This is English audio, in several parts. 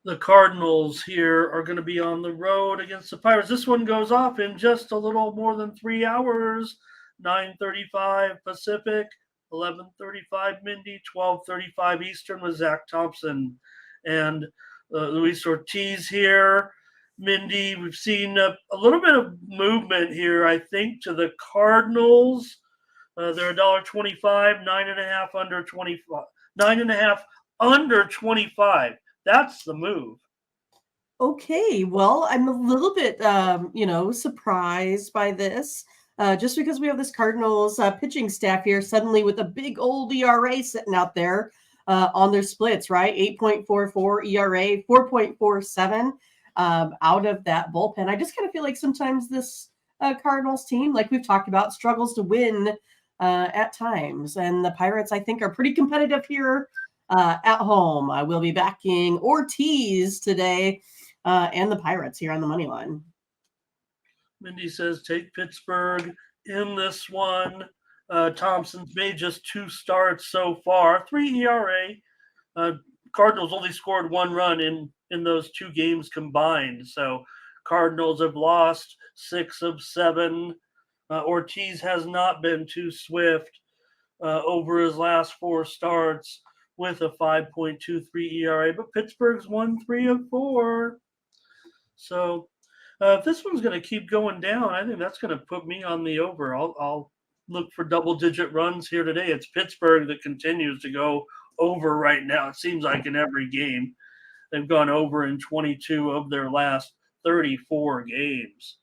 The Cardinals here are going to be on the road against the Pirates. This one goes off in just a little more than 3 hours. 9:35 Pacific, 11:35 Mindy, 12:35 Eastern with Zach Thompson and Luis Ortiz here. Mindy, we've seen a little bit of movement here, I think, to the Cardinals. They're $1.25, 9.5 under 25, 9.5 under 25. That's the move. Okay, well, I'm a little bit, surprised by this. Just because we have this Cardinals pitching staff here suddenly with a big old ERA sitting out there on their splits, right? 8.44 ERA, 4.47 out of that bullpen. I just kind of feel like sometimes this Cardinals team, like we've talked about, struggles to win at times. And the Pirates, I think, are pretty competitive here at home. I will be backing Ortiz today and the Pirates here on the money line. Mindy says take Pittsburgh in this one. Thompson's made just 2 starts so far, 3 ERA. Cardinals only scored 1 run in those 2 games combined. So Cardinals have lost 6 of 7. Ortiz has not been too swift over his last 4 starts with a 5.23 ERA, but Pittsburgh's won 3 of 4. So if this one's going to keep going down, I think that's going to put me on the over. I'll look for double-digit runs here today. It's Pittsburgh that continues to go over right now. It seems like in every game. They've gone over in 22 of their last 34 games.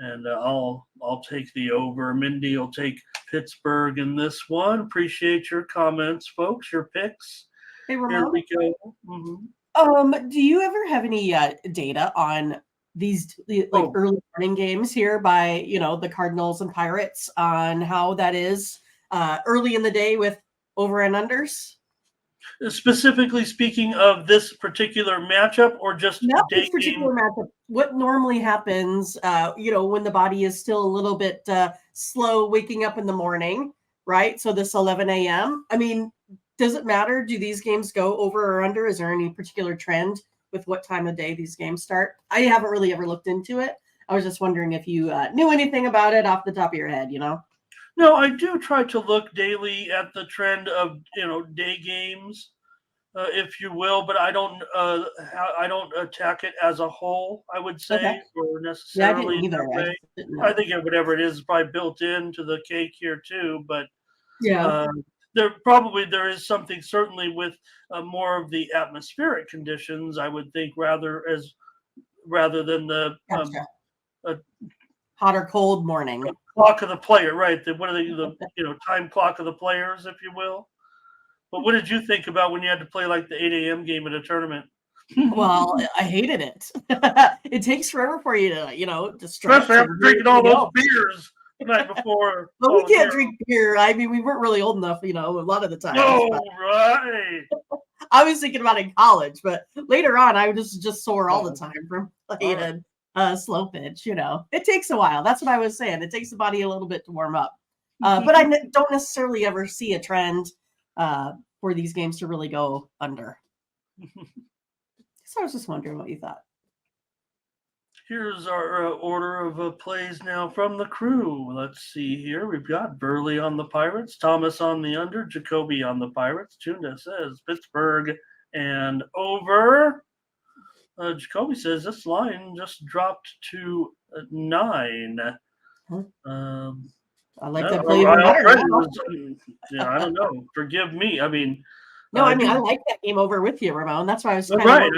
And I'll take the over. Mindy will take Pittsburgh in this one. Appreciate your comments, folks, your picks. Hey, Ramon. Here we go. Mm-hmm. Do you ever have any data on these early morning games here by the Cardinals and Pirates on how that is early in the day with over and unders? Specifically speaking of this particular matchup, or just not this particular matchup? What normally happens, when the body is still a little bit slow waking up in the morning, right? So this 11 a.m. I mean, does it matter? Do these games go over or under? Is there any particular trend with what time of day these games start? I haven't really ever looked into it. I was just wondering if you knew anything about it off the top of your head, No, I do try to look daily at the trend of day games, if you will, but I don't attack it as a whole. I would say, or necessarily. Yeah, I didn't either. I think whatever it is probably built into the cake here too. But yeah, there is something certainly with more of the atmospheric conditions. I would think rather than the hot or cold morning clock of the player, right? The time clock of the players, if you will. But what did you think about when you had to play like the 8 a.m. game at a tournament? Well, I hated it. It takes forever for you to stretch. Especially after drinking all those beers the night before. But we can't drink beer. I mean, we weren't really old enough, a lot of the time. Oh, right. I was thinking about in college, but later on, I was just sore all the time from playing slow pitch. It takes a while. That's what I was saying. It takes the body a little bit to warm up. But I don't necessarily ever see a trend for these games to really go under. So I was just wondering what you thought. Here's our order of plays now from the crew. Let's see here. We've got Burley on the Pirates, Thomas on the under, Jacoby on the Pirates. Tunda says Pittsburgh and over. Jacoby says this line just dropped to 9. I like that play even better. I don't know. Forgive me. I mean, I like that game over with you, Ramon. That's why I was right.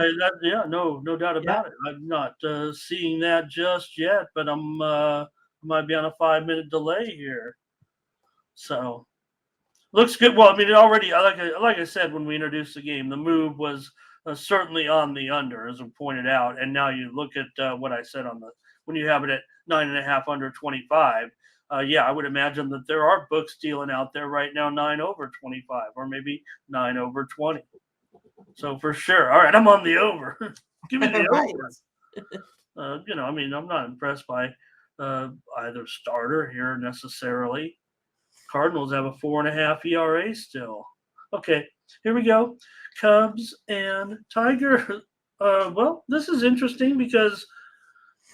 No doubt about it. I'm not seeing that just yet, but I'm might be on a 5-minute delay here. So looks good. Well, I mean, it already. Like I said when we introduced the game, the move was certainly on the under, as we pointed out, and now you look at what I said when you have it at 9.5 under 25. I would imagine that there are books dealing out there right now 9 over 25 or maybe 9 over 20. So for sure. All right, I'm on the over. Give me the over. I'm not impressed by either starter here necessarily. Cardinals have a 4.5 ERA still. Okay, here we go. Cubs and Tigers. Well, this is interesting because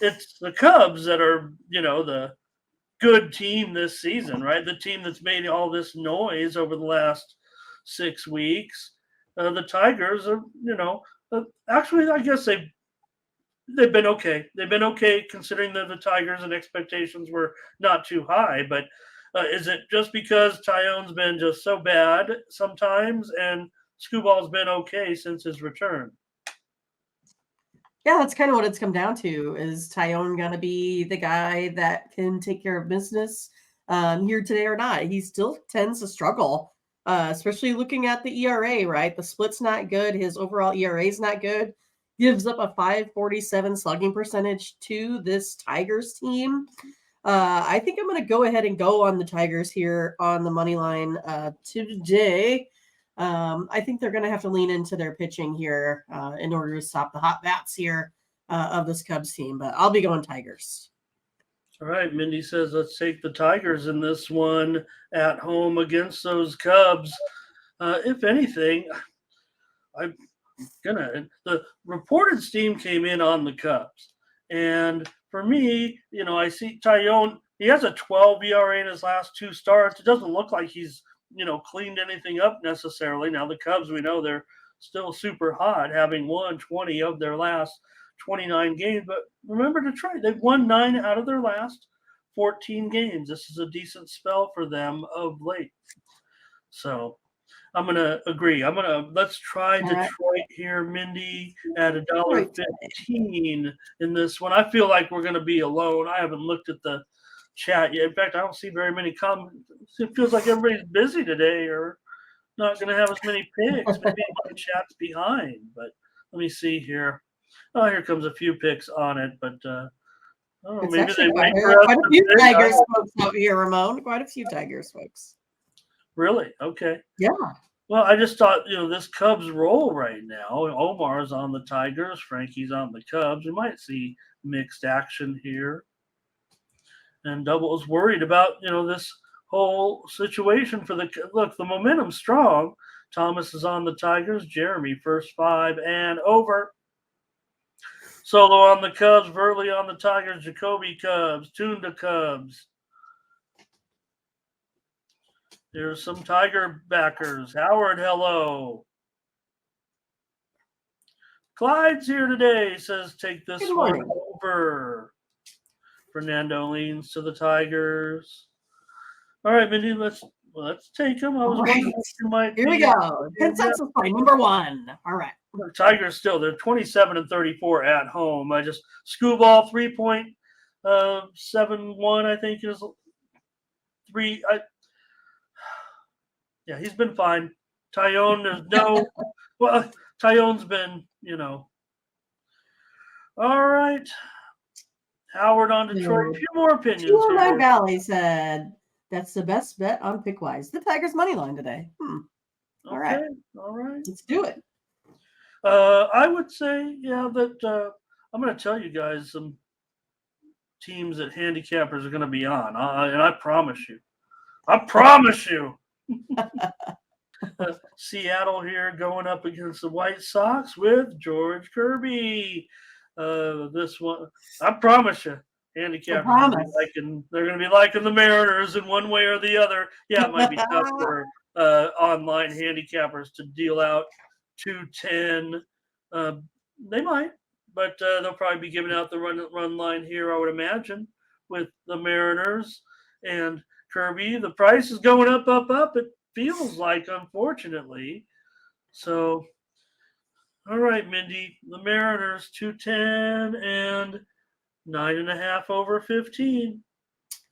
it's the Cubs that are, the good team this season, right? The team that's made all this noise over the last 6 weeks. The Tigers are, actually, I guess they've been okay. They've been okay considering that the Tigers and expectations were not too high. But is it just because Tyone's been just so bad sometimes and Scooball's been okay since his return? Yeah, that's kind of what it's come down to. Is Tyone going to be the guy that can take care of business here today or not? He still tends to struggle, especially looking at the ERA, right? The split's not good. His overall ERA is not good. Gives up a 5.47 slugging percentage to this Tigers team. I think I'm going to go ahead and go on the Tigers here on the money line today. I think they're going to have to lean into their pitching here in order to stop the hot bats here of this Cubs team. But I'll be going Tigers. All right, Mindy says let's take the Tigers in this one at home against those Cubs. If anything, I'm the reported steam came in on the Cubs, and for me, I see Tyone. He has a 12 ERA in his last 2 starts. It doesn't look like he's cleaned anything up necessarily. Now the Cubs, we know they're still super hot, having won 20 of their last 29 games. But remember Detroit, they've won 9 out of their last 14 games. This is a decent spell for them of late. So I'm gonna agree. Let's try Detroit here, Mindy, at $1.15 in this one. I feel like we're gonna be alone. I haven't looked at the chat yet. In fact, I don't see very many comments. It feels like everybody's busy today or not gonna have as many picks. Maybe my chat's behind, but let me see here. Oh, here comes a few picks on it, but maybe they wait for us. Quite a few Tigers folks out here, Ramon. Quite a few Tigers folks. Really? Okay. Yeah. Well, I just thought, this Cubs roll right now. Omar's on the Tigers. Frankie's on the Cubs. We might see mixed action here. And Double is worried about, this whole situation for the momentum's strong. Thomas is on the Tigers. Jeremy, first 5 and over. Solo on the Cubs. Verley on the Tigers. Jacoby Cubs. Tunda Cubs. There's some Tiger backers. Howard, hello. Clyde's here today. Says take this one over. Fernando leans to the Tigers. All right, Mindy, let's take him. I was wondering what you might. Here we go. Consensus point number 1. All right. The Tigers still, they're 27 and 34 at home. I just Scooball 3.71, I think is 3. Yeah, he's been fine. Tyone, there's no. Well, Tyone's been, All right. Howard on Detroit. A few more opinions. Two Valley said that's the best bet on Pickwise. The Tigers money line today. All right. Let's do it. I would say, that I'm going to tell you guys some teams that handicappers are going to be on, and I promise you. Seattle here going up against the White Sox with George Kirby. This one, I promise you, handicappers they're going to be liking the Mariners in one way or the other. Yeah, it might be tough for online handicappers to deal out 210. They might, but they'll probably be giving out the run line here, I would imagine, with the Mariners and Kirby. The price is going up. It feels like, unfortunately. So, all right, Mindy, the Mariners 210 and 9.5 over 15.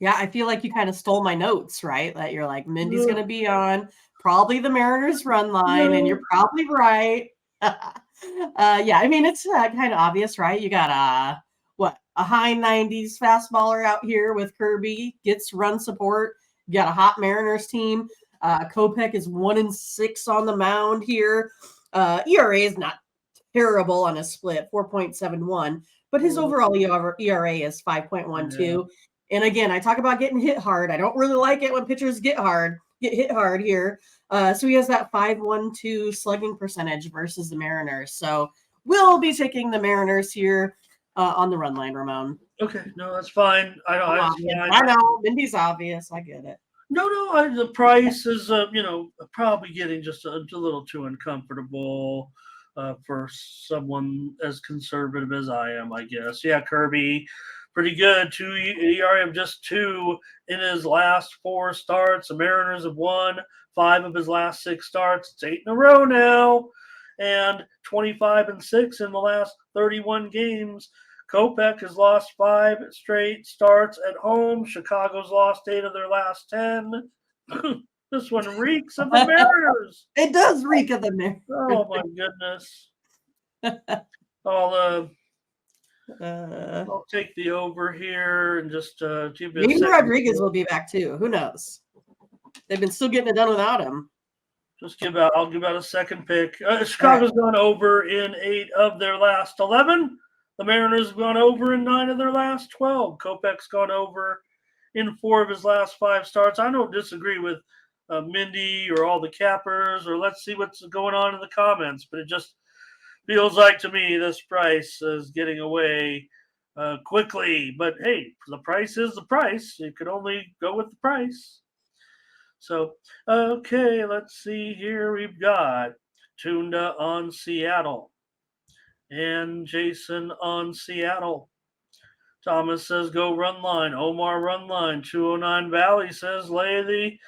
Yeah, I feel like you kind of stole my notes, right? That you're like, Mindy's going to be on probably the Mariners run line, and you're probably right. Yeah, I mean, it's kind of obvious, right? You got a high 90s fastballer out here with Kirby, gets run support. You got a hot Mariners team. Kopech is 1-6 on the mound here. ERA is not terrible on a split, 4.71, but his overall ERA is 5.12. Yeah. And again, I talk about getting hit hard. I don't really like it when pitchers get hit hard here. So he has that 5.12 slugging percentage versus the Mariners. So we'll be taking the Mariners here on the run line, Ramon. Okay, no, that's fine. I know. Mindy's obvious. I get it. No, the price is, probably getting just a little too uncomfortable for someone as conservative as I am, I guess. Yeah, Kirby, pretty good. ERA of just 2 in his last 4 starts. The Mariners have won 5 of his last 6 starts. It's 8 in a row now, and 25-6 in the last 31 games. Kopech has lost 5 straight starts at home. Chicago's lost 8 of their last 10. This one reeks of the Mariners. It does reek of the Mariners. Oh, my goodness. I'll take the over here and just give maybe Rodriguez will be back too. Who knows? They've been still getting it done without him. I'll give out a second pick. Chicago's gone over in 8 of their last 11. The Mariners have gone over in 9 of their last 12. Kopech's gone over in 4 of his last 5 starts. I don't disagree with Mindy or all the cappers, or let's see what's going on in the comments, but it just feels like to me this price is getting away quickly. But hey, the price is the price. You could only go with the price. So, okay, let's see here. We've got Tunda on Seattle and Jason on Seattle. Thomas says go run line. Omar run line. 209 Valley says lay the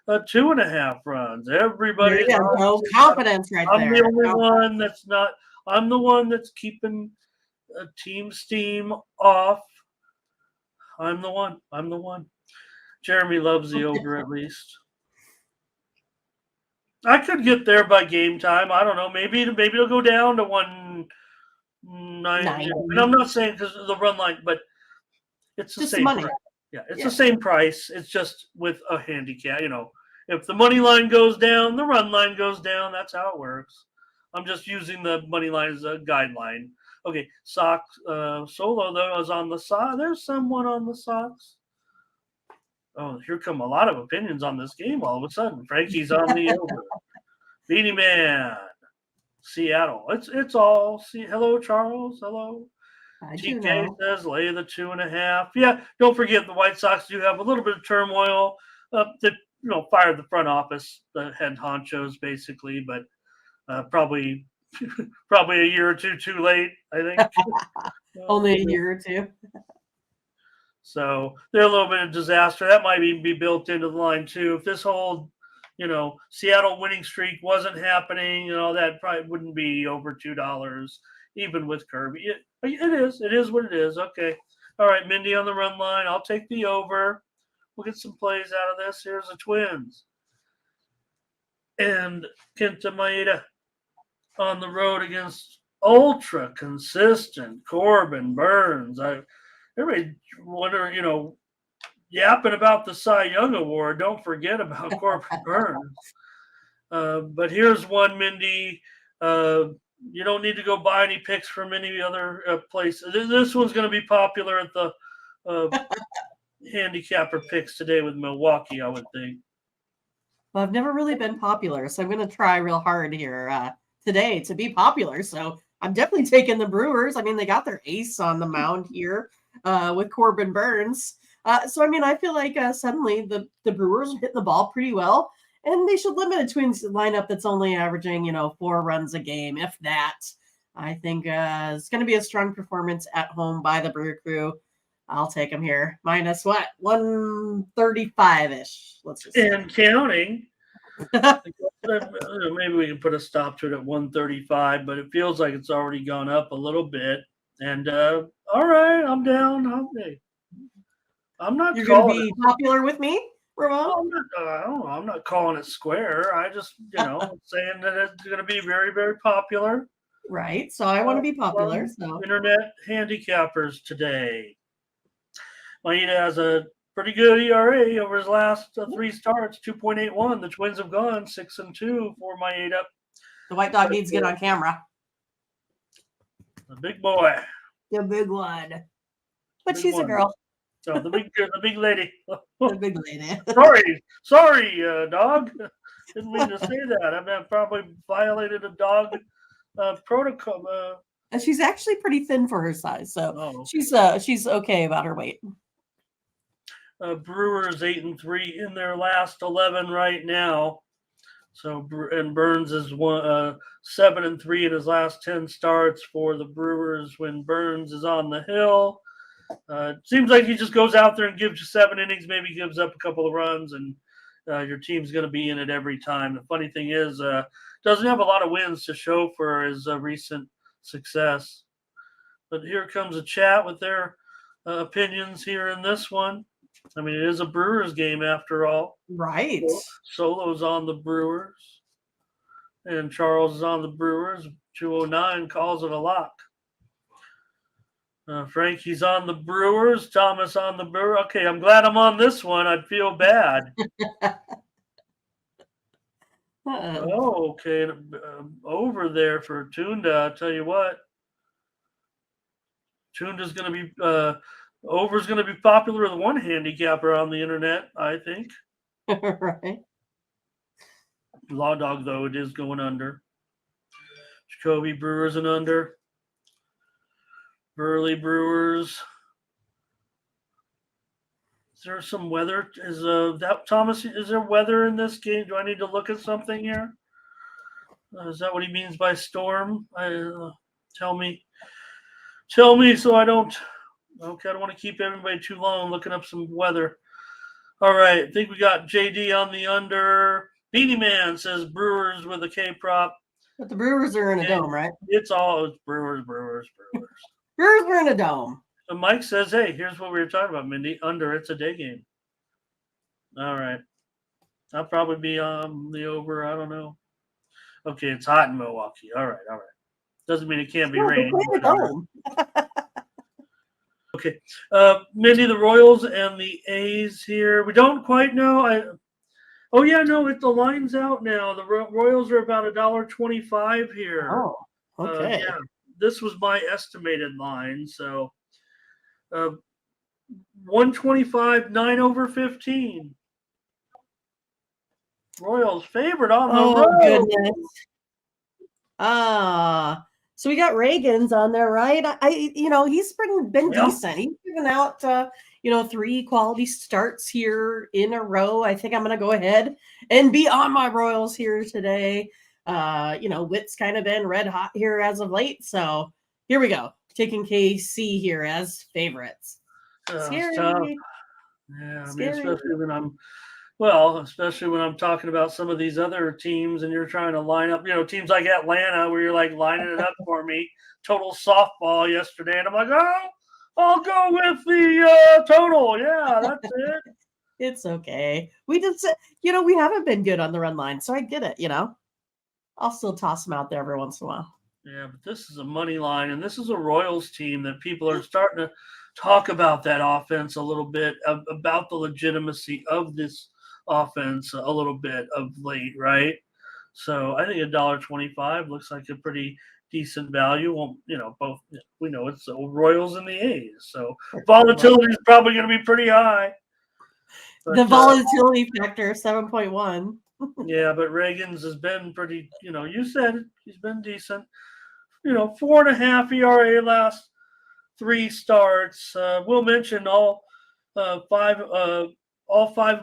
2.5 runs. Everybody's no confidence right there. I'm the only one that's not. I'm the one that's keeping team steam off. I'm the one. Jeremy loves the over at least. I could get there by game time. I don't know. Maybe it'll go down to 190. And I'm not saying because of the run line, but it's the just same money. price. Yeah, it's the same price. It's just with a handicap. If the money line goes down, the run line goes down. That's how it works. I'm just using the money line as a guideline. Okay, Sox solo though is on the Sox. There's someone on the Sox. Oh, here come a lot of opinions on this game all of a sudden. Frankie's on the over. Beanie Man, Seattle. It's all. Hello, Charles. Hello. TK says lay the 2.5. Yeah, don't forget the White Sox do have a little bit of turmoil. They fired the front office, the head honchos basically, but probably a year or two too late, I think. Only a year or two. So they're a little bit of disaster. That might even be built into the line too. If this whole, Seattle winning streak wasn't happening, that probably wouldn't be over $2, even with Kirby. It is what it is. Okay. All right, Mindy on the run line. I'll take the over. We'll get some plays out of this. Here's the Twins. And Kenta Maeda on the road against ultra consistent Corbin Burns. Everybody wonder, yapping about the Cy Young Award. Don't forget about Corbin Burns. But here's one, Mindy. You don't need to go buy any picks from any other place. This one's going to be popular at the handicapper picks today with Milwaukee, I would think. Well, I've never really been popular, so I'm going to try real hard here today to be popular. So I'm definitely taking the Brewers. I mean, they got their ace on the mound here with Corbin Burns. So, I mean, I feel like suddenly the Brewers are hitting the ball pretty well, and they should limit a Twins lineup that's only averaging, 4 runs a game, if that. I think it's going to be a strong performance at home by the Brewer Crew. I'll take them here. Minus what? 135-ish. Let's just say. And counting. Maybe we can put a stop to it at 135, but it feels like it's already gone up a little bit. And all right, I'm down. I'm not. You're going to be popular with me, Ramon? I'm not calling it square. I just, saying that it's going to be very, very popular. Right. So I want to be popular. So internet handicappers today. Maeda has a pretty good ERA over his last 3 starts, 2.81. The Twins have gone 6-2 for Maeda. The white dog needs to get on camera. The big boy. The big one. But she's a girl. So the big lady. The big lady. Sorry, dog. Didn't mean to say that. I probably violated a dog protocol She's actually pretty thin for her size, so Oh, she's okay about her weight. Brewers 8-3 in their last 11 right now. So and Burns is 7-3 in his last 10 starts for the Brewers when Burns is on the hill. Seems like he just goes out there and gives you 7 innings, maybe gives up a couple of runs, and your team's going to be in it every time. The funny thing is, doesn't have a lot of wins to show for his recent success. But here comes a chat with their opinions here in this one. I mean, it is a Brewers game after all. Right. Solo's on the Brewers, and Charles is on the Brewers. 209 calls it a lock. Frankie's on the Brewers. Thomas on the Brewers. Okay, I'm glad I'm on this one. I'd feel bad. Oh, okay. Over there for Tunda. I'll tell you what. Tunda's going to be over's going to be popular with one handicapper on the internet, I think. Right. Law Dog, though, it is going under. Jacoby Brewers and under. Burley Brewers. Is there some weather? Is that Thomas? Is there weather in this game? Do I need to look at something here? Is that what he means by storm? Tell me so I don't. Okay, I don't want to keep everybody too long looking up some weather. All right, I think we got JD on the under. Beanie Man says Brewers with a K prop. But the Brewers are in a dome, right? It's Brewers. Brewers are in a dome. So Mike says, hey, here's what we were talking about, Mindy. Under, it's a day game. All right. I'll probably be on the over. I don't know. Okay, it's hot in Milwaukee. All right. Doesn't mean it can't be raining. Okay. Mindy, the Royals and the A's here. We don't quite know. The line's out now. The Royals are about $1.25 here. Oh, okay. Yeah, this was my estimated line. So 125, 9 over 15. Royals favored on the road. Goodness. So we got Reagan's on there, right? He's been decent. He's given out 3 quality starts here in a row. I think I'm gonna go ahead and be on my Royals here today. Witt's kind of been red hot here as of late. So here we go. Taking KC here as favorites. Scary. Yeah, I mean, especially when I'm talking about some of these other teams and you're trying to line up, teams like Atlanta where you're like lining it up for me. Total softball yesterday. And I'm like, I'll go with the total. Yeah, that's it. It's okay. We just, we haven't been good on the run line. So I get it, I'll still toss them out there every once in a while. Yeah, but this is a money line. And this is a Royals team that people are starting to talk about that offense a little bit, about the legitimacy of this offense a little bit of late, right? So I think $1.25 looks like a pretty decent value. Well, both we know it's the Royals and the A's, so volatility is probably going to be pretty high. But, the volatility factor 7.1. Yeah, but Reagan's has been pretty. You said it, he's been decent. 4.5 ERA last 3 starts. We'll mention all 5 of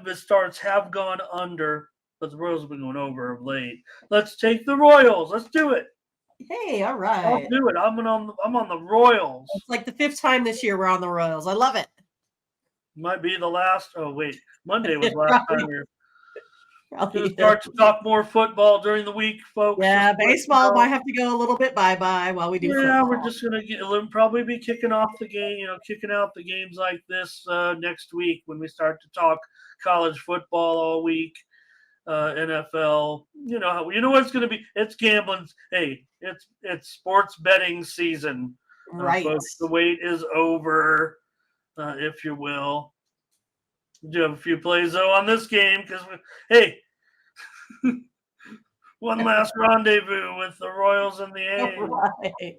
his starts have gone under, but the Royals have been going over of late. Let's take the Royals. Let's do it. Hey, all right. I'll do it. I'm on the Royals. It's like the 5th time this year we're on the Royals. I love it. Might be the last. Oh wait, Monday was last time here. We'll start to talk more football during the week, folks. Yeah, baseball might have to go a little bit bye-bye while we do football. Yeah, we're just gonna probably be kicking off the game. Kicking out the games like this next week when we start to talk college football all week, NFL. You know what it's gonna be. It's gambling. Hey, it's sports betting season. Right. Folks, the wait is over, if you will. We do have a few plays though on this game because one last rendezvous with the Royals and the A's. Right.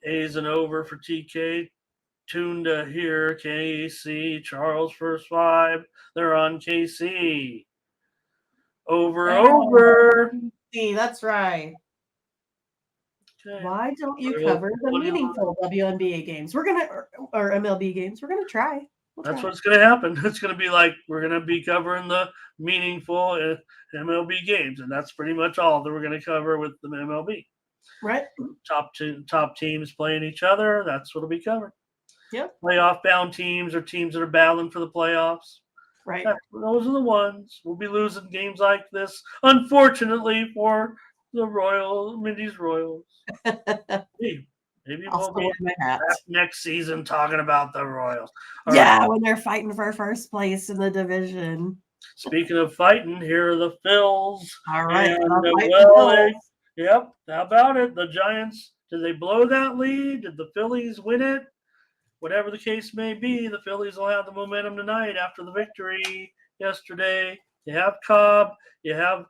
A's and over for TK. Tunda here, KC. Charles first 5. They're on KC. Over. See, that's right. Okay. Why don't you Orioles, cover the meaningful WNBA games? We're gonna or MLB games. We're gonna try. That's what's going to happen. It's going to be like we're going to be covering the meaningful MLB games, and that's pretty much all that we're going to cover with the MLB. Right. Top teams playing each other. That's what'll be covered. Yep. Playoff bound teams or teams that are battling for the playoffs. Right. Those are the ones. We'll be losing games like this, unfortunately, for the Mindy's Royals. Maybe I'll we'll be back next season talking about the Royals. All right. When they're fighting for first place in the division. Speaking of fighting, here are the Phils. All right. And, yep. How about it? The Giants, did they blow that lead? Did the Phillies win it? Whatever the case may be, the Phillies will have the momentum tonight after the victory yesterday. You have Cobb. You have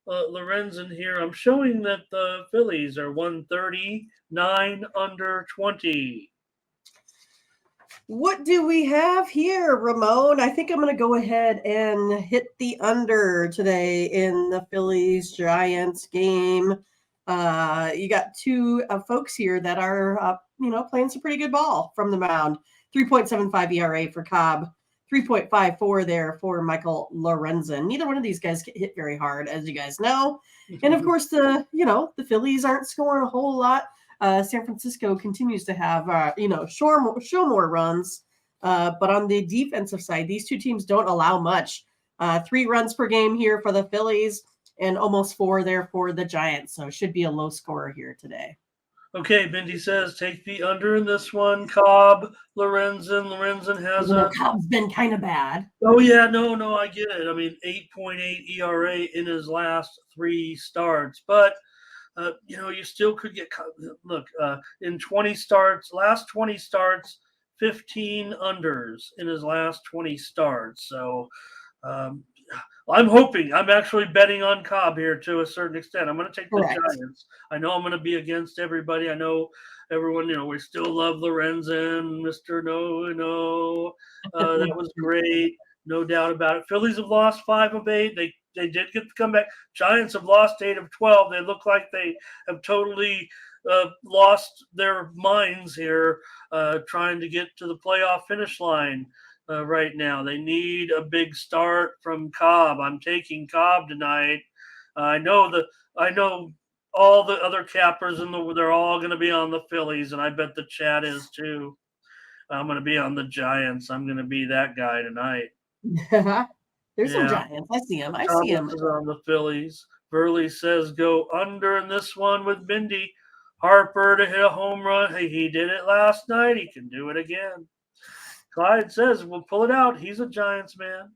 Lorenzen here. I'm showing that the Phillies are 139 under 20. What do we have here, Ramon? I think I'm going to go ahead and hit the under today in the Phillies-Giants game. You got two folks here that are, playing some pretty good ball from the mound. 3.75 ERA for Cobb, 3.54 there for Michael Lorenzen. Neither one of these guys get hit very hard, as you guys know. And of course, the Phillies aren't scoring a whole lot. San Francisco continues to have, show more runs. But on the defensive side, these two teams don't allow much. 3 runs per game here for the Phillies and almost 4 there for the Giants. So it should be a low scorer here today. Okay, Mindy says take the under in this one. Cobb, Lorenzen has Cobb's been kind of bad. Oh, yeah, no, I get it. I mean, 8.8 ERA in his last 3 starts. But you still could get in 20 starts, last 20 starts, 15 unders in his last 20 starts. So I'm actually betting on Cobb here to a certain extent. I'm going to take the Giants. I know I'm going to be against everybody. I know everyone, we still love Lorenzen, Mr. No. That was great. No doubt about it. Phillies have lost 5 of 8. They did get the comeback. Giants have lost 8 of 12. They look like they have totally lost their minds here trying to get to the playoff finish line right now. They need a big start from Cobb. I'm taking Cobb tonight. I know all the other cappers they're all going to be on the Phillies, and I bet the chat is too. I'm going to be on the Giants. I'm going to be that guy tonight. There's some Giants. I see him. Is on the Phillies. Burley says go under in this one with Mindy. Harper to hit a home run. Hey, he did it last night. He can do it again. Clyde says we'll pull it out. He's a Giants man.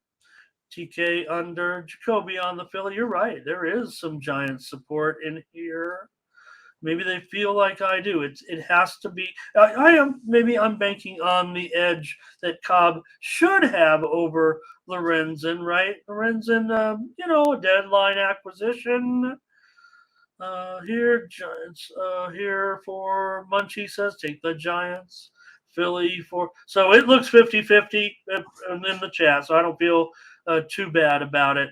TK under. Jacoby on the Philly. You're right. There is some Giants support in here. Maybe they feel like I do. It has to be. I'm banking on the edge that Cobb should have over Lorenzen, right? Lorenzen, a deadline acquisition. Here, Giants. Here for Munchie says take the Giants. Philly so it looks 50-50 in the chat, so I don't feel too bad about it.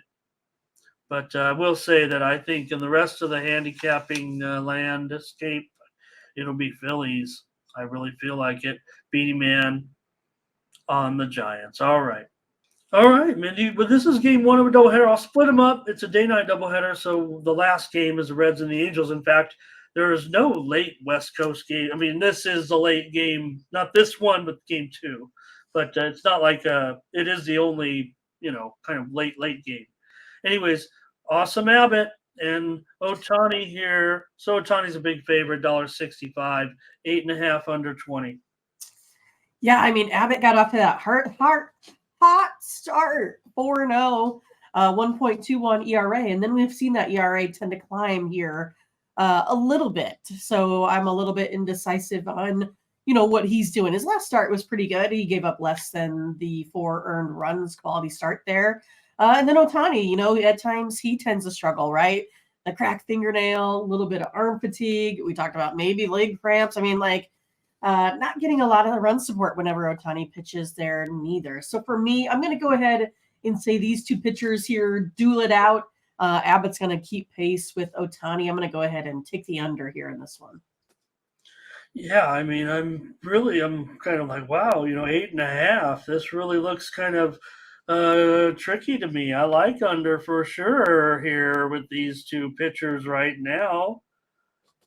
But I will say that I think in the rest of the handicapping landscape, it'll be Phillies. I really feel like it. Beanie Man on the Giants. All right, Mindy. But this is game 1 of a doubleheader. I'll split them up. It's a day-night doubleheader, so the last game is the Reds and the Angels. In fact, there is no late West Coast game. I mean, this is the late game. Not this one, but game 2. But it's not like it is the only, kind of late game. Anyways, Awesome Abbott and Ohtani here. So Ohtani's a big favorite, $1.65, 8.5 under 20. Yeah, I mean, Abbott got off to that hot start, 4-0, 1.21 ERA. And then we've seen that ERA tend to climb here a little bit. So I'm a little bit indecisive on, what he's doing. His last start was pretty good. He gave up less than the 4 earned runs, quality start there. And then Ohtani, at times he tends to struggle, right? The cracked fingernail, a little bit of arm fatigue. We talked about maybe leg cramps. I mean, not getting a lot of run support whenever Ohtani pitches there neither. So for me, I'm going to go ahead and say these two pitchers here duel it out. Abbott's going to keep pace with Ohtani. I'm going to go ahead and take the under here in this one. Yeah, I mean, I'm kind of like, wow, 8.5. This really looks kind of tricky to me. I like under for sure here with these two pitchers right now.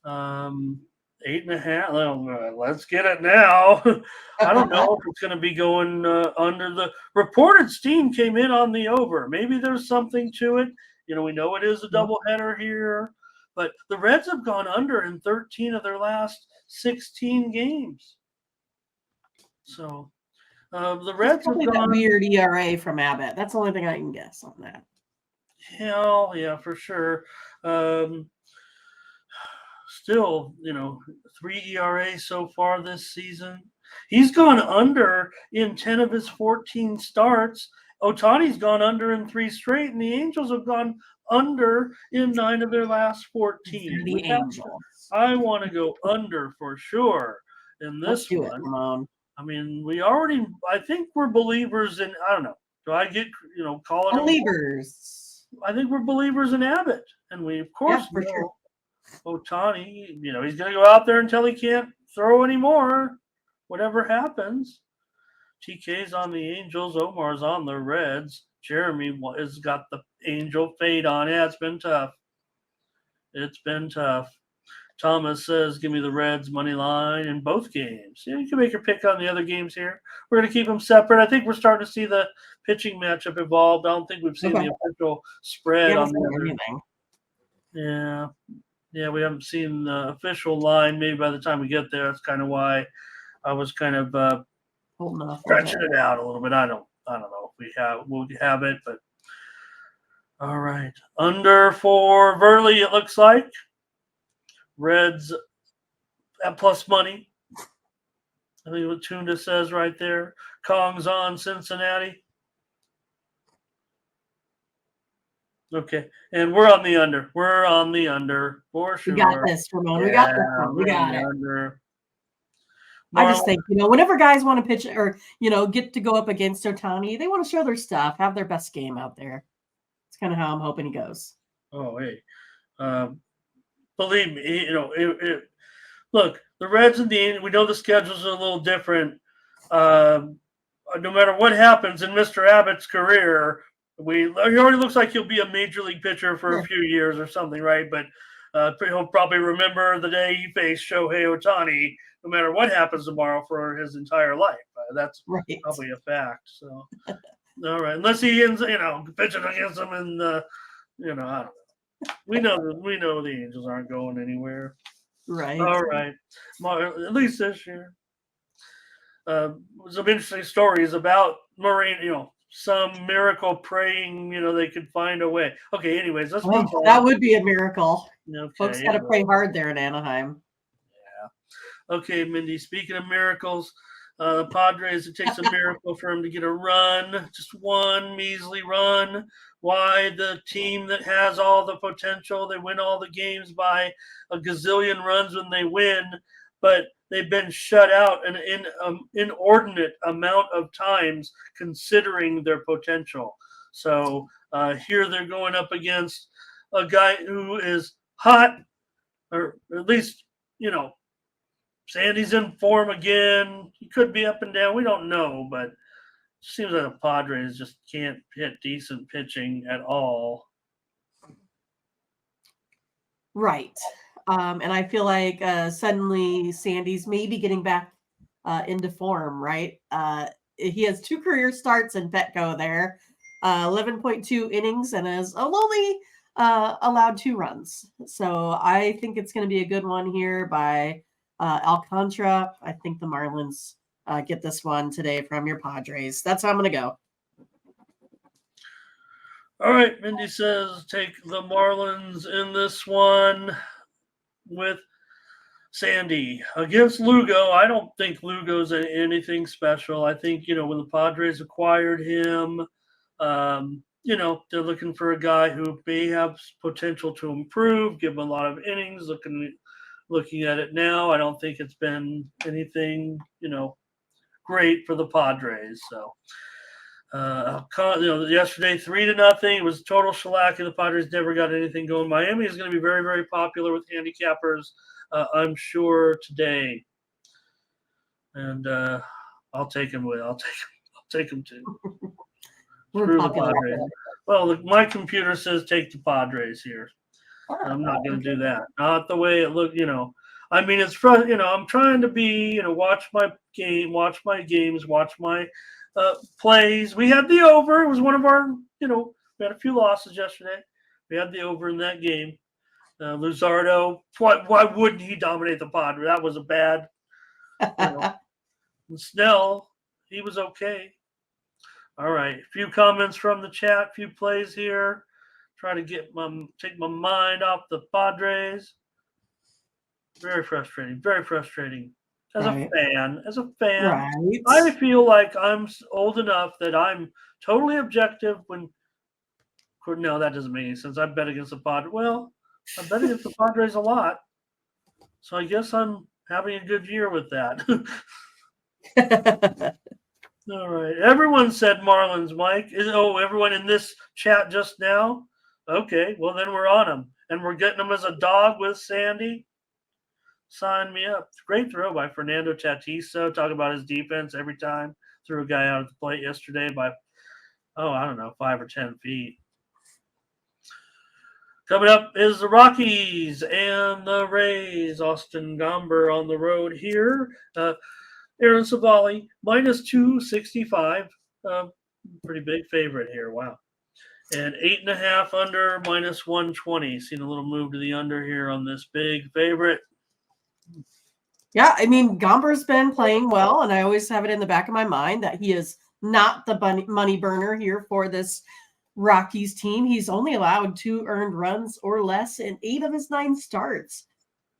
Um, 8.5. Well, let's get it now. I don't know if it's going to be going under. The reported steam came in on the over. Maybe there's something to it. We know it is a doubleheader here, but the Reds have gone under in 13 of their last 16 games. So the It's Reds have probably that gone. weird ERA from Abbott. That's the only thing I can guess on that. Hell, yeah, for sure. Um, Still, 3 ERA so far this season. He's gone under in 10 of his 14 starts. Ohtani's gone under in 3 straight, and the Angels have gone under in 9 of their last 14. The Angels. I want to go under for sure in Let's this do one. it, Ramon. I mean, I think we're believers in, I don't know. Do I get, calling Believers. I think we're believers in Abbott. And we, of course, for sure. Ohtani, he's going to go out there until he can't throw anymore, whatever happens. TK's on the Angels, Omar's on the Reds. Jeremy has got the Angel fade on. Yeah, it's been tough. It's been tough. Thomas says, give me the Reds money line in both games. Yeah, you can make your pick on the other games here. We're going to keep them separate. I think we're starting to see the pitching matchup evolve. I don't think we've seen the official spread on the other. Anything. Yeah. Yeah, we haven't seen the official line. Maybe by the time we get there, that's kind of why I was kind of stretching it out a little bit. I don't know if we'll have it, but all right. Under for Verley, it looks like. Reds at plus money. I think what Tunda says right there. Kong's on Cincinnati. Okay, and we're on the under. We're on the under for sure. We got this, Ramon. We got this one. We got it. Under. I just think, whenever guys want to pitch or, get to go up against Ohtani, they want to show their stuff, have their best game out there. It's kind of how I'm hoping he goes. Oh, hey. Believe me, look, the Reds and the we know the schedules are a little different. No matter what happens in Mr. Abbott's career, he already looks like he'll be a major league pitcher for a few years or something, right? But he'll probably remember the day he faced Shohei Ohtani, no matter what happens tomorrow for his entire life. That's probably a fact. So, all right, unless he ends, pitching against him in the, I don't know. We know the Angels aren't going anywhere. Right. All right. At least this year. Some interesting stories about Moreno, some miracle praying, they could find a way. Okay, anyways, let's move on. That would be a miracle. Okay, folks got to pray hard there in Anaheim. Yeah. Okay, Mindy, speaking of miracles, the Padres, it takes a miracle for them to get a run, just one measly run. Why the team that has all the potential, they win all the games by a gazillion runs when they win, but they've been shut out an inordinate amount of times considering their potential. So here they're going up against a guy who is hot, or at least, Sandy's in form again. He could be up and down. We don't know, but it seems like the Padres just can't hit decent pitching at all. Right. And I feel like suddenly Sandy's maybe getting back into form, right? He has 2 career starts in Petco there, 11.2 innings, and has only allowed 2 runs. So I think it's going to be a good one here by Alcantara. I think the Marlins get this one today from your Padres. That's how I'm going to go. All right, Mindy says take the Marlins in this one with Sandy against Lugo. I don't think Lugo's anything special. I think, when the Padres acquired him, they're looking for a guy who may have potential to improve, give him a lot of innings. Looking at it now, I don't think it's been anything, great for the Padres. So, yesterday 3-0, it was total shellacking. The Padres never got anything going. Miami is going to be very, very popular with handicappers, I'm sure, today. and I'll take him with. I'll take him too. We're Screw the popular. Padres. Well, my computer says take the Padres here. I'm not going to do that. Not the way it looked. I mean, it's I'm trying to be. Watch my games, watch my plays. We had the over. It was one of our. We had a few losses yesterday. We had the over in that game. Luzardo. Why wouldn't he dominate the Padres? That was a bad. And Snell, he was okay. All right, a few comments from the chat, a few plays here. Try to take my mind off the Padres. Very frustrating. Very frustrating. As a fan, Right. I feel like I'm old enough that I'm totally objective when. No, that doesn't make any sense. I bet against the Padres. Well, I bet against the Padres a lot, so I guess I'm having a good year with that. All right. Everyone said Marlins, Mike. Everyone in this chat just now? Okay, well, then we're on them. And we're getting them as a dog with Sandy. Sign me up. Great throw by Fernando Tatis. Talk about his defense every time. Threw a guy out of the plate yesterday by, 5 or 10 feet. Coming up is the Rockies and the Rays. Austin Gomber on the road here. Aaron Savali, minus 265. Pretty big favorite here. Wow. And 8.5 under, minus 120. Seen a little move to the under here on this big favorite. Yeah, I mean, Gomber's been playing well, and I always have it in the back of my mind that he is not the money burner here for this Rockies team. He's only allowed 2 earned runs or less in 8 of his 9 starts.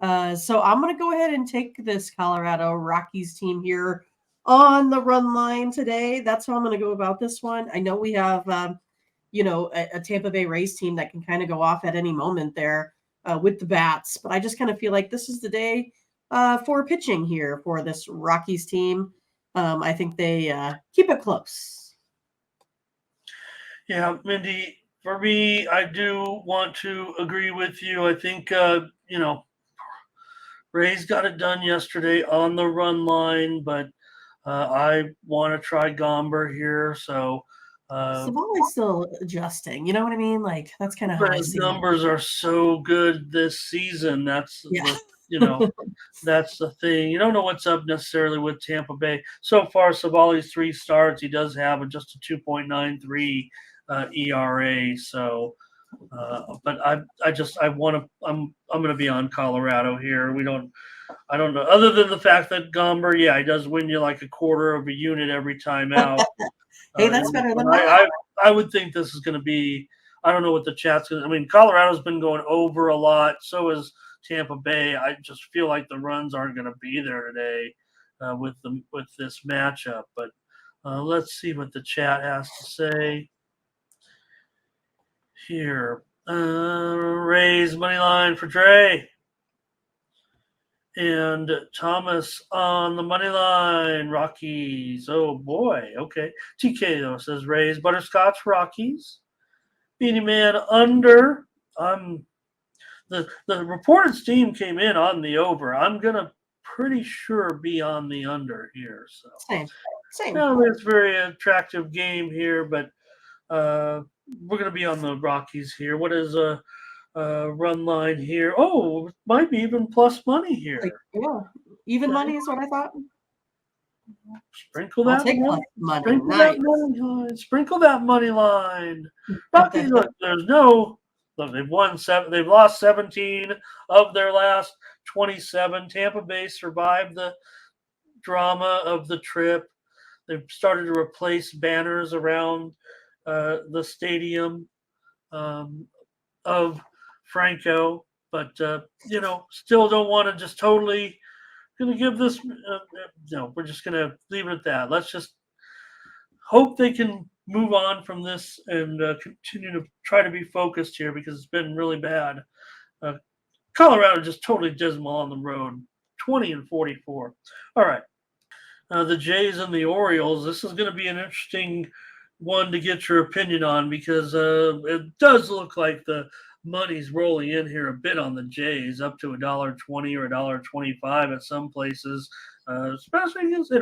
So I'm going to go ahead and take this Colorado Rockies team here on the run line today. That's how I'm going to go about this one. I know we have, a Tampa Bay Rays team that can kind of go off at any moment there with the bats, but I just kind of feel like this is the day for pitching here for this Rockies team. I think they keep it close. Yeah, Mindy, for me, I do want to agree with you. I think, Rays got it done yesterday on the run line, but I want to try Gomber here. So Savali's still adjusting. You know what I mean? Like, that's kind of how I his see numbers are so good this season. That's that's the thing. You don't know what's up necessarily with Tampa Bay. So far, Savali's 3 starts. He does have just a 2.93 ERA. So, but I'm going to be on Colorado here. I don't know. Other than the fact that Gomber, he does win you like a quarter of a unit every time out. Hey, that's better than that. I would think this is going to be. I don't know what the chat's going to. I mean, Colorado's been going over a lot. So is Tampa Bay. I just feel like the runs aren't going to be there today with this matchup. But let's see what the chat has to say here. Rays money line for Dre. And Thomas on the money line. Rockies. Oh, boy. Okay. TK, though, says Rays. Butterscotch, Rockies. Beanie Man under. The reported steam came in on the over. I'm going to pretty sure be on the under here. So Same. No, it's a very attractive game here, but we're going to be on the Rockies here. What is a run line here? Oh, might be even plus money here. Yeah, even money is what I thought. Sprinkle that money. Sprinkle that money line. Rockies, look, they've lost 17 of their last 27. Tampa Bay survived the drama of the trip. They've started to replace banners around the stadium of Franco, but still don't want to just totally going to give this. We're just going to leave it at that. Let's just hope they can move on from this and continue to try to be focused here because it's been really bad. Colorado just totally dismal on the road, 20-44. All right. The Jays and the Orioles. This is going to be an interesting one to get your opinion on because it does look like the money's rolling in here a bit on the Jays, up to $1.20 or $1.25 at some places. especially against,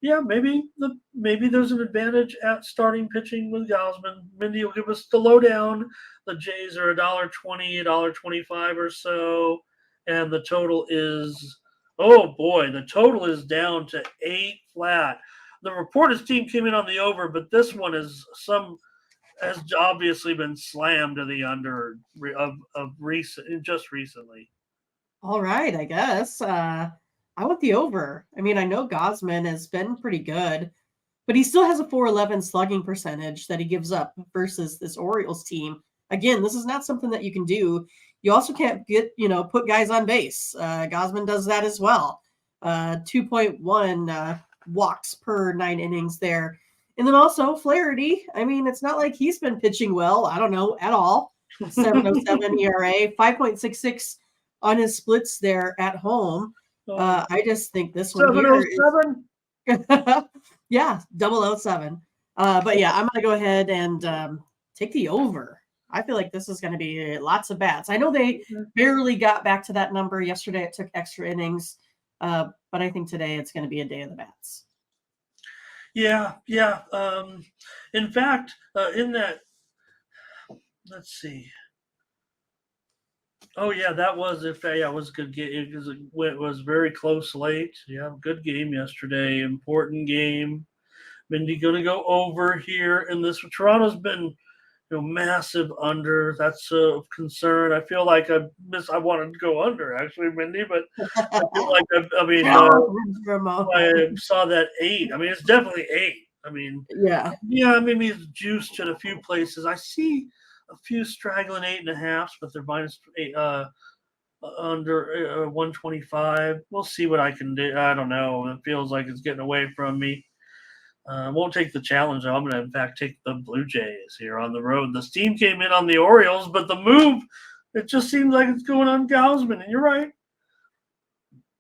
maybe there's an advantage at starting pitching with Gausman. Mindy will give us the lowdown. The Jays are $1.20, $1.25 or so, and the total is, oh boy, the total is down to 8 flat. The reporters team came in on the over, but this one has obviously been slammed to the under of just recently. All right, I guess. I want the over. I mean, I know Gosman has been pretty good, but he still has a 411 slugging percentage that he gives up versus this Orioles team. Again, this is not something that you can do. You also can't put guys on base. Gosman does that as well. 2.1 walks per 9 innings there. And then also Flaherty. I mean, it's not like he's been pitching well. I don't know at all. 7.07 ERA, 5.66 on his splits there at home. I just think this one here is yeah, 007. But yeah, I'm gonna go ahead and take the over. I feel like this is going to be lots of bats. I know they barely got back to that number yesterday. It took extra innings, but I think today it's going to be a day of the bats. Yeah. In fact, in that, let's see. Oh yeah, that was it was a good game. It was very close late. Yeah, good game yesterday. Important game. Mindy going to go over here in this. Toronto's been massive under. That's a concern. I feel like I wanted to go under actually, Mindy, but I feel like I saw that 8. I mean, it's definitely 8. I mean, yeah. Maybe it's juiced in a few places. I see a few straggling 8.5s, but they're minus 8, under 125. We'll see what I can do. I don't know. It feels like it's getting away from me. Won't take the challenge, though. I'm going to, in fact, take the Blue Jays here on the road. The steam came in on the Orioles, but the move, it just seems like it's going on Gausman. And you're right.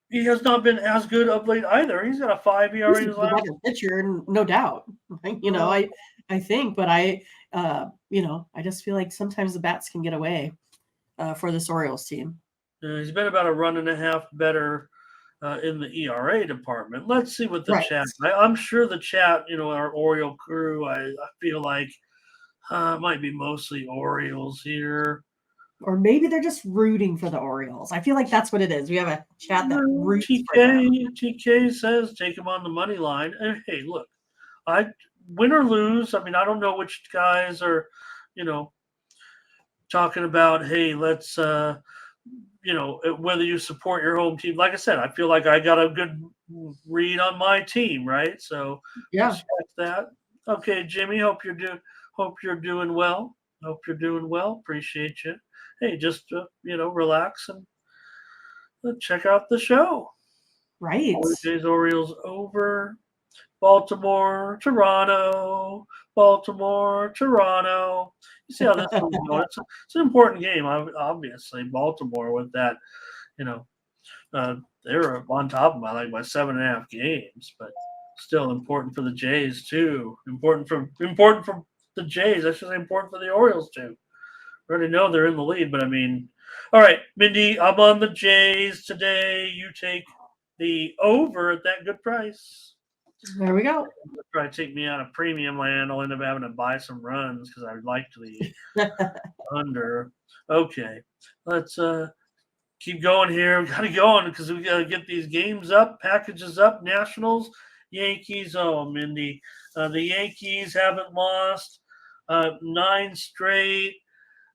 He has not been as good of late either. He's got a 5 ERA in his last. He's a better pitcher, no doubt. I think, but I just feel like sometimes the bats can get away for this Orioles team. He's been about a 1.5 better in the ERA department. Let's see what the chat. I'm sure the chat, our Oriole crew, I feel like might be mostly Orioles here. Or maybe they're just rooting for the Orioles. I feel like that's what it is. We have a chat that roots for them. TK says take him on the money line. And hey, look, I win or lose. I mean, I don't know which guys are, talking about, hey, let's whether you support your home team. Like I said, I feel like I got a good read on my team, right? So yeah, respect that. Okay, Jimmy, hope you're doing well. Hope you're doing well. Appreciate you. Hey, just relax and check out the show. Right. Blue Jays Orioles over. Baltimore, Toronto, Baltimore, Toronto. You see how this one's going. It's an important game, obviously. Baltimore with that, they're on top of by 7.5 games, but still important for the Jays too. Important for the Jays. I should say important for the Orioles too. We already know they're in the lead, but I mean, all right, Mindy, I'm on the Jays today. You take the over at that good price. There we go. Try to take me out of premium land. I'll end up having to buy some runs because I would like to the under. Okay, let's keep going here. We got to go on because we got to get these games up, packages up. Nationals, Yankees. Oh, Mindy, the Yankees haven't lost 9 straight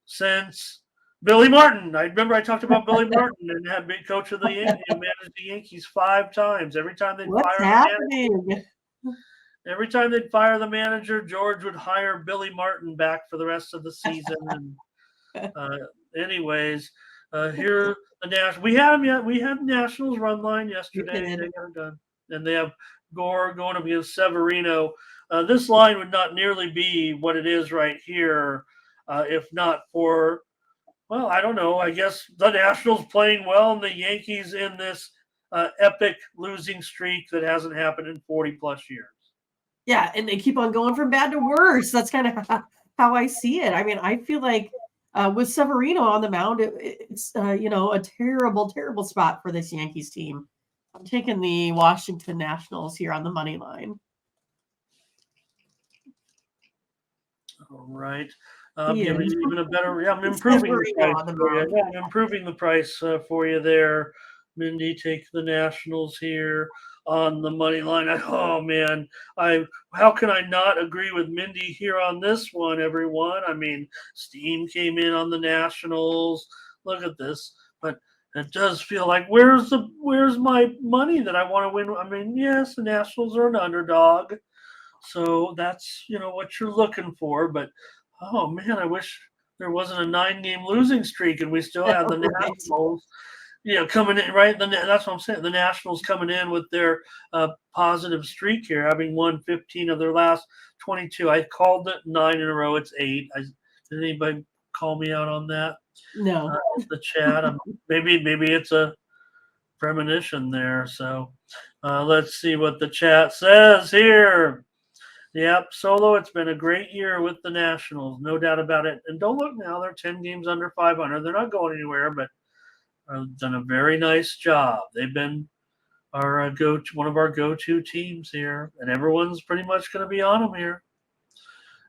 since Billy Martin. I remember I talked about Billy Martin and had been coach of the Yankees and managed the Yankees 5 times. Every time they'd fire the manager, George would hire Billy Martin back for the rest of the season. And anyways, here the Nationals. We had Nationals run line yesterday. They got it done, and they have Gore going up against Severino. This line would not nearly be what it is right here if not for. Well, I don't know. I guess the Nationals playing well and the Yankees in this epic losing streak that hasn't happened in 40-plus years. Yeah, and they keep on going from bad to worse. That's kind of how I see it. I mean, I feel like with Severino on the mound, it's a terrible, terrible spot for this Yankees team. I'm taking the Washington Nationals here on the money line. All right. The Giving end. you even a better. Yeah, I'm It says improving the Marino price on the for you. mound. Yeah, I'm improving the price for you there, Mindy. Take the Nationals here on the money line. Oh man, I how can I not agree with Mindy here on this one, everyone? I mean, Steam came in on the Nationals. Look at this, but it does feel like where's my money that I want to win? I mean, yes, the Nationals are an underdog. So that's what you're looking for. But oh man, I wish there wasn't a 9-game losing streak and we still had the Right. Nationals, coming in right. That's what I'm saying. The Nationals coming in with their positive streak here, having won 15 of their last 22. I called it 9 in a row. It's 8. Did anybody call me out on that? No. The chat. Maybe it's a premonition there. So let's see what the chat says here. Yep, Solo, it's been a great year with the Nationals, no doubt about it. And don't look now, they're 10 games under 500. They're not going anywhere, but done a very nice job. They've been our one of our go-to teams here, and everyone's pretty much going to be on them here.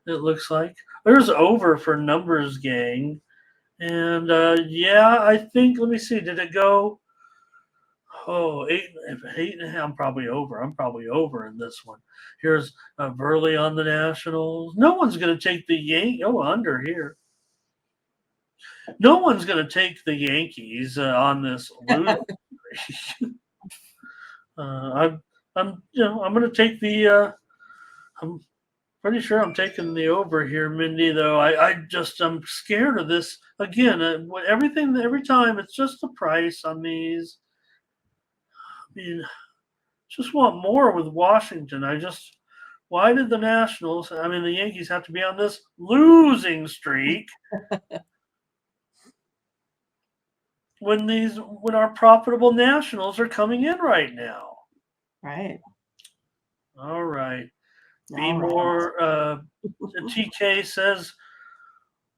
It looks like there's over for numbers, gang, and yeah, I think. Let me see, did it go? Oh, 8.5. I'm probably over. I'm probably over in this one. Here's Burley on the Nationals. No one's going to take the Yankees. Oh, under here. No one's going to take the Yankees on this losing streak. I'm going to take the. I'm pretty sure I'm taking the over here, Mindy. Though I'm scared of this again. Every time it's just the price on these. I mean, just want more with Washington. Why did the the Yankees have to be on this losing streak when our profitable Nationals are coming in right now? Right. All right. Be All right. more TK says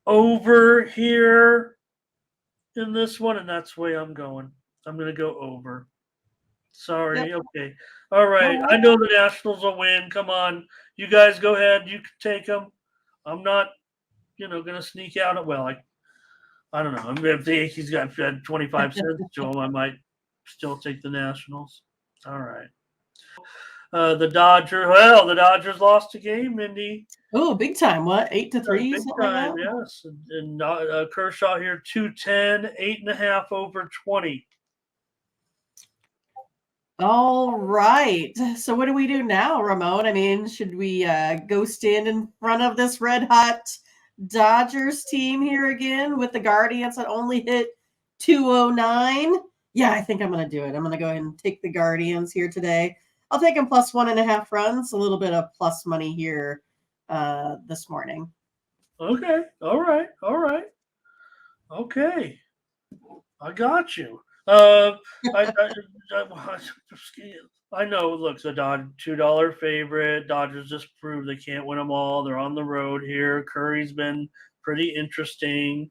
over here in this one, and that's the way I'm going. I'm gonna go over. Sorry. Yep. Okay. All right. I know the Nationals will win. Come on. You guys go ahead. You can take them. I'm not, going to sneak out. Well, I don't know. I mean, if the Yankees got fed 25 cents to them, I might still take the Nationals. All right. The Dodgers lost a game, Mindy. Oh, big time. What? 8-3? Big Something time, like that? yes. And Kershaw here, 210, 8.5 over 20. All right. So what do we do now, Ramon? I mean, should we go stand in front of this red hot Dodgers team here again with the Guardians that only hit 209? Yeah, I think I'm going to do it. I'm going to go ahead and take the Guardians here today. I'll take them plus 1.5 runs, a little bit of plus money here this morning. Okay. All right. All right. Okay. I got you. I, I know. Look, the $2 favorite. Dodgers just proved they can't win them all. They're on the road here. Curry's been pretty interesting.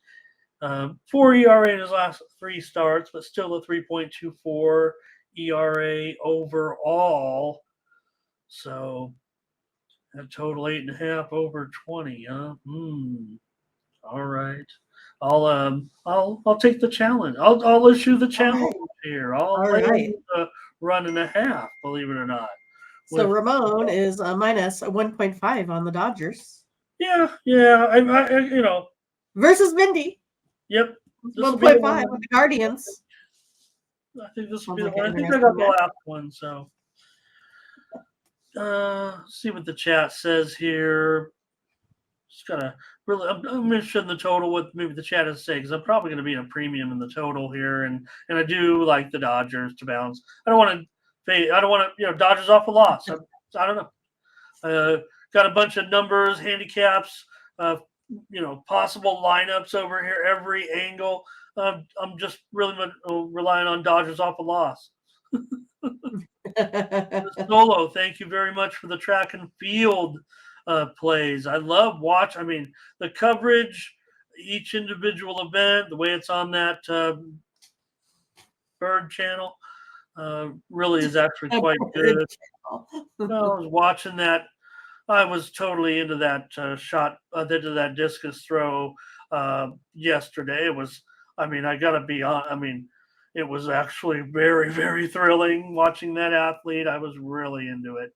4 ERA in his last 3 starts, but still a 3.24 ERA overall. So a total 8.5 over 20. All right. I'll take the challenge. I'll issue the challenge here. I'll lay a run and a half, believe it or not. So Ramon is minus 1.5 on the Dodgers. Yeah. Versus Mindy. Yep. 1.5 with the Guardians. I think this will be the one. I think I got the last one. So see what the chat says here. Just gotta really. I'm interested in the total. What maybe the chat has to say because I'm probably going to be in a premium in the total here, and I do like the Dodgers to bounce. I don't want to. Dodgers off a loss. I don't know. Got a bunch of numbers, handicaps, possible lineups over here, every angle. I'm just really relying on Dodgers off a loss. Solo, thank you very much for the track and field plays. I love the coverage, each individual event, the way it's on that Bird channel. really is actually A quite good good. channel. I was watching that. I was totally into that shot, into that discus throw yesterday. It was, I mean, I got to be on. I mean, it was actually very, very thrilling watching that athlete. I was really into it.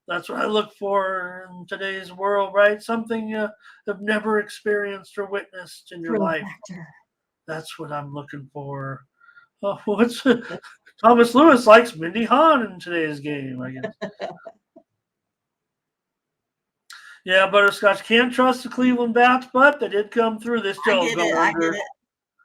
That's what I look for in today's world, right? Something you have never experienced or witnessed in your Thrill life. factor. That's what I'm looking for. Oh, what's Thomas Lewis likes Mindy Hahn in today's game, I guess. Yeah, Butterscotch can't trust the Cleveland Bats, but they did come through. They I still have get gone it. I get under. it.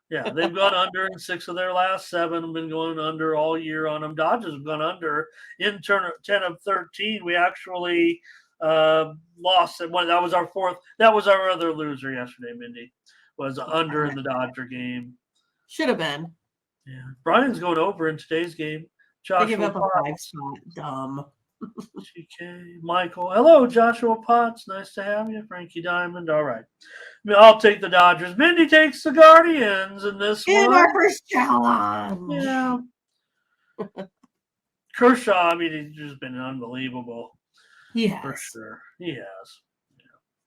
Yeah, they've gone under in 6 of their last 7. Have been going under all year on them. Dodgers have gone under in 10 of 13. We actually lost at one. That was our fourth. That was our other loser yesterday, Mindy. Was under in the Dodger game. Should have been. Yeah, Brian's going over in today's game. They give Joshua up a 5 spot. Dumb. TK, Michael. Hello, Joshua Potts. Nice to have you. Frankie Diamond. All right. I'll take the Dodgers. Mindy takes the Guardians in this In one. our first challenge. Yeah. Kershaw, I mean, he's just been unbelievable. He has. For sure. He has.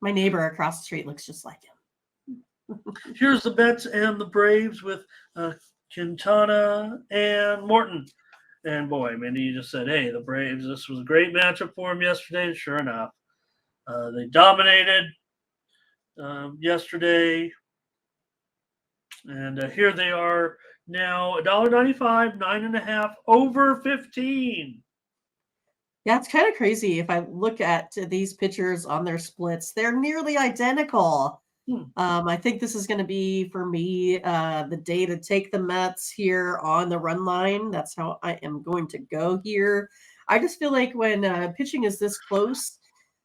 My neighbor across the street looks just like him. Here's the Mets and the Braves with Quintana and Morton. And boy, Mindy, you just said, hey, the Braves, this was a great matchup for them yesterday. And sure enough, they dominated yesterday. And here they are now $1.95, 9.5, over 15. Yeah, it's kind of crazy. If I look at these pitchers on their splits, they're nearly identical. I think this is going to be, for me, the day to take the Mets here on the run line. That's how I am going to go here. I just feel like when pitching is this close,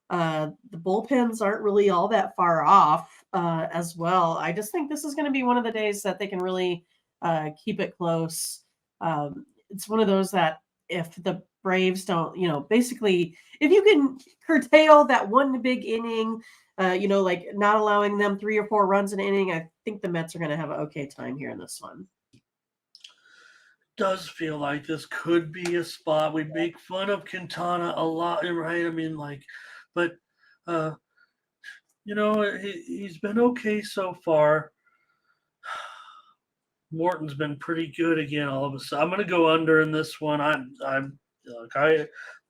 the bullpens aren't really all that far off as well. I just think this is going to be one of the days that they can really keep it close. It's one of those that if the Braves don't, basically, if you can curtail that one big inning, like not allowing them 3 or 4 runs an inning, I think the Mets are going to have an okay time here in this one. Does feel like this could be a spot. We make fun of Quintana a lot, right? I mean, but he's been okay so far. Morton's been pretty good again. All of a sudden, I'm going to go under in this one.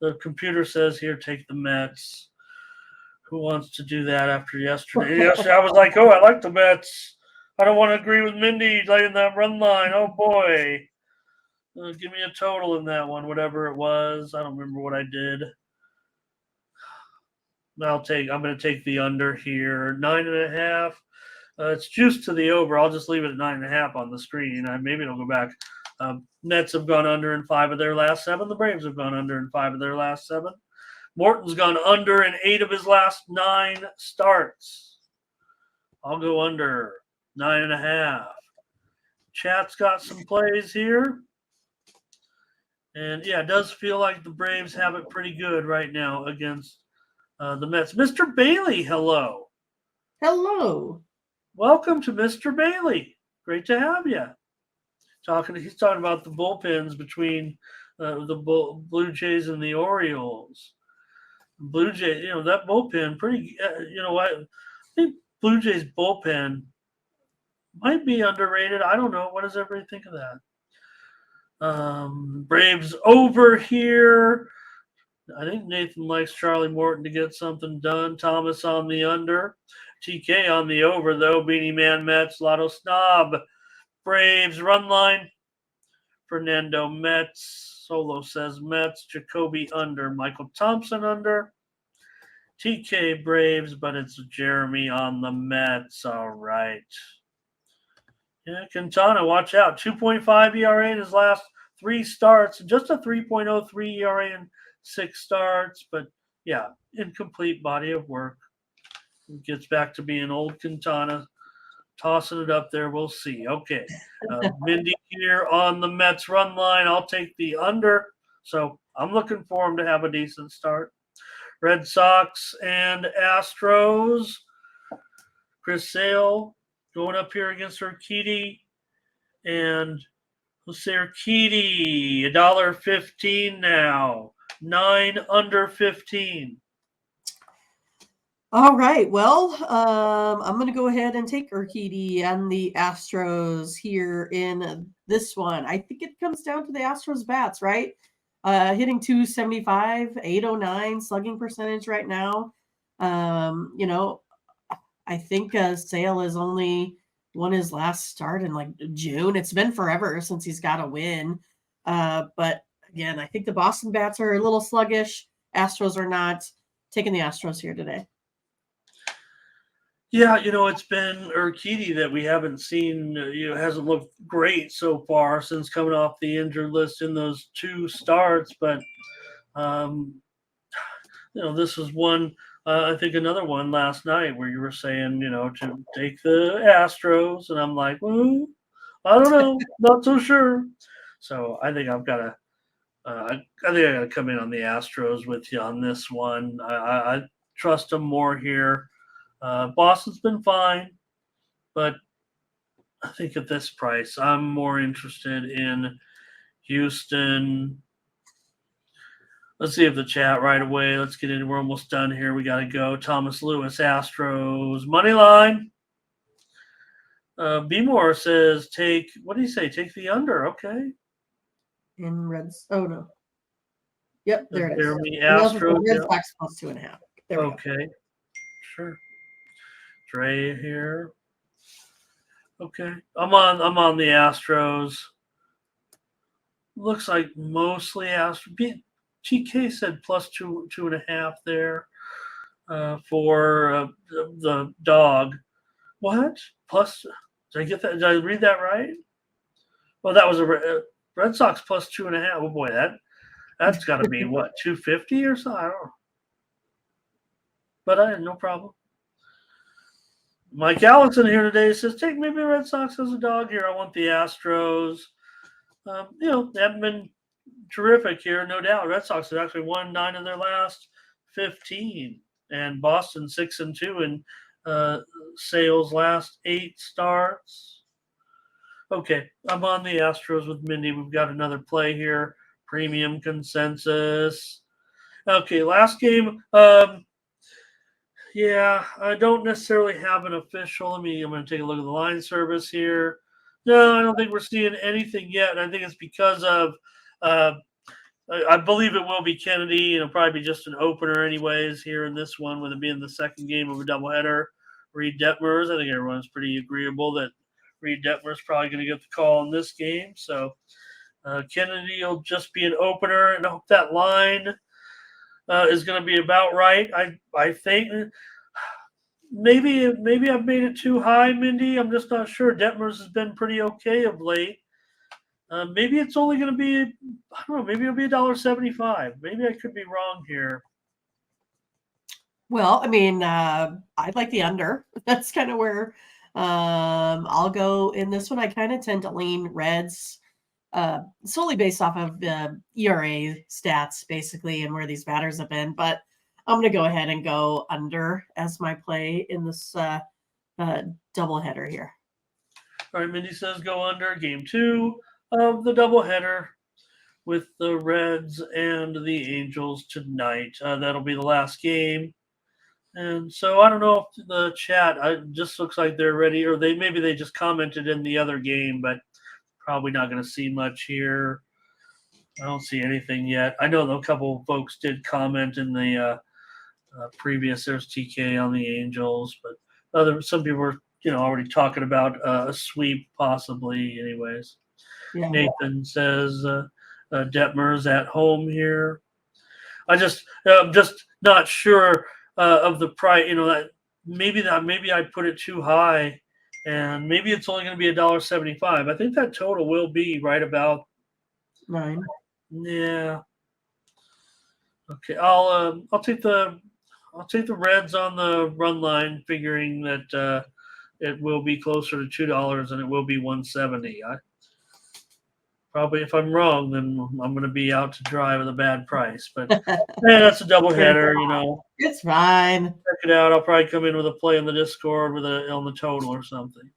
The computer says here, take the Mets. Who wants to do that after yesterday? Yesterday, I was like, oh, I like the Mets. I don't want to agree with Mindy laying that run line. Oh boy, give me a total in that one, whatever it was. I don't remember what I did. I'm going to take the under here, 9.5. It's juiced to the over. I'll just leave it at 9.5 on the screen. Maybe it'll go back. Nets have gone under in 5 of their last 7. The Braves have gone under in 5 of their last 7. Morton's gone under in 8 of his last 9 starts. I'll go under 9.5. Chat's got some plays here. And yeah, it does feel like the Braves have it pretty good right now against the Mets. Mr. Bailey, hello. Hello. Welcome to Mr. Bailey. Great to have you. He's talking about the bullpens between the Blue Jays and the Orioles. Blue Jays, that bullpen pretty. I think Blue Jays bullpen might be underrated. I don't know. What does everybody think of that? Braves over here. I think Nathan likes Charlie Morton to get something done. Thomas on the under. TK on the over, though. Beanie Man Mets. Lotto Snob. Braves run line. Fernando Mets. Solo says Mets. Jacoby under. Michael Thompson under. TK Braves, but it's Jeremy on the Mets. All right. Yeah, Quintana, watch out. 2.5 ERA in his last 3 starts. Just a 3.03 ERA in 6 starts. But, yeah, incomplete body of work. It gets back to being old Quintana. Tossing it up there. We'll see. Okay. Mindy here on the Mets run line. I'll take the under. So I'm looking for him to have a decent start. Red Sox and Astros. Chris Sale going up here against Urquidy. And Jose Urquidy, $1.15 now. 9 under 15. All right. Well, I'm going to go ahead and take Urquidy and the Astros here in this one. I think it comes down to the Astros bats, right? Hitting 275, 809 slugging percentage right now. I think Sale has only won his last start in like June. It's been forever since he's got a win. But again, I think the Boston bats are a little sluggish. Astros are not. Taking the Astros here today. Yeah, it's been Urquidy that we haven't seen. Hasn't looked great so far since coming off the injured list in those 2 starts. But this was one. I think another one last night where you were saying, to take the Astros, and I'm like, well, I don't know, not so sure. So I think I've got to. I think I got to come in on the Astros with you on this one. I trust them more here. Boston's been fine, but I think at this price, I'm more interested in Houston. Let's see if the chat right away. Let's get in. We're almost done here. We got to go. Thomas Lewis, Astros, money line. B-More says what do you say? Take the under. Okay. In Reds. Oh, no. Yep, there it is. Jeremy Astros. Red Sox plus 2.5. There we go. Okay. Sure. Dre here. Okay. I'm on the Astros. Looks like mostly Astros. TK said plus 2.5 there for the dog. What? Plus, did I get that? Did I read that right? Well, that was a Red Sox plus 2.5. Oh boy, that's got to be what, 250 or so? I don't know. But I had no problem. Mike Allison here today says, take maybe Red Sox as a dog here. I want the Astros. They haven't been terrific here, no doubt. Red Sox have actually won 9 of their last 15, and Boston 6-2 in Sale's last 8 starts. Okay, I'm on the Astros with Mindy. We've got another play here. Premium consensus. Okay, last game. Yeah, I don't necessarily have an official. I'm going to take a look at the line service here. No, I don't think we're seeing anything yet. I think it's because of, I believe it will be Kennedy. It'll probably be just an opener anyways here in this one, with it being the second game of a doubleheader. Reed Detmers, I think everyone's pretty agreeable that Reed Detmers probably going to get the call in this game. So Kennedy will just be an opener, and I hope that line is going to be about right. I think maybe I've made it too high, Mindy. I'm just not sure. Detmers has been pretty okay of late. Maybe it's only going to be, I don't know, maybe it'll be $1.75. Maybe I could be wrong here. Well, I mean, I'd like the under. That's kind of where I'll go in this one. I kind of tend to lean Reds solely based off of the ERA stats, basically, and where these batters have been. But I'm going to go ahead and go under as my play in this doubleheader here. All right, Mindy says go under game 2 of the doubleheader with the Reds and the Angels tonight. That'll be the last game. And so I don't know if the chat just looks like they're ready, or maybe they just commented in the other game, but probably not going to see much here. I don't see anything yet. I know a couple of folks did comment in the previous. There's TK on the Angels, but some people were already talking about a sweep possibly. Anyways, yeah. Nathan says Detmers at home here. I'm just not sure of the price. That maybe I put it too high. And maybe it's only going to be $1.75. I think that total will be right about 9. Yeah. Okay. I'll take the Reds on the run line, figuring that it will be closer to $2 and it will be $1.70. Probably, if I'm wrong, then I'm going to be out to dry with a bad price. But that's a doubleheader, It's fine. Check it out. I'll probably come in with a play in the Discord on the total or something.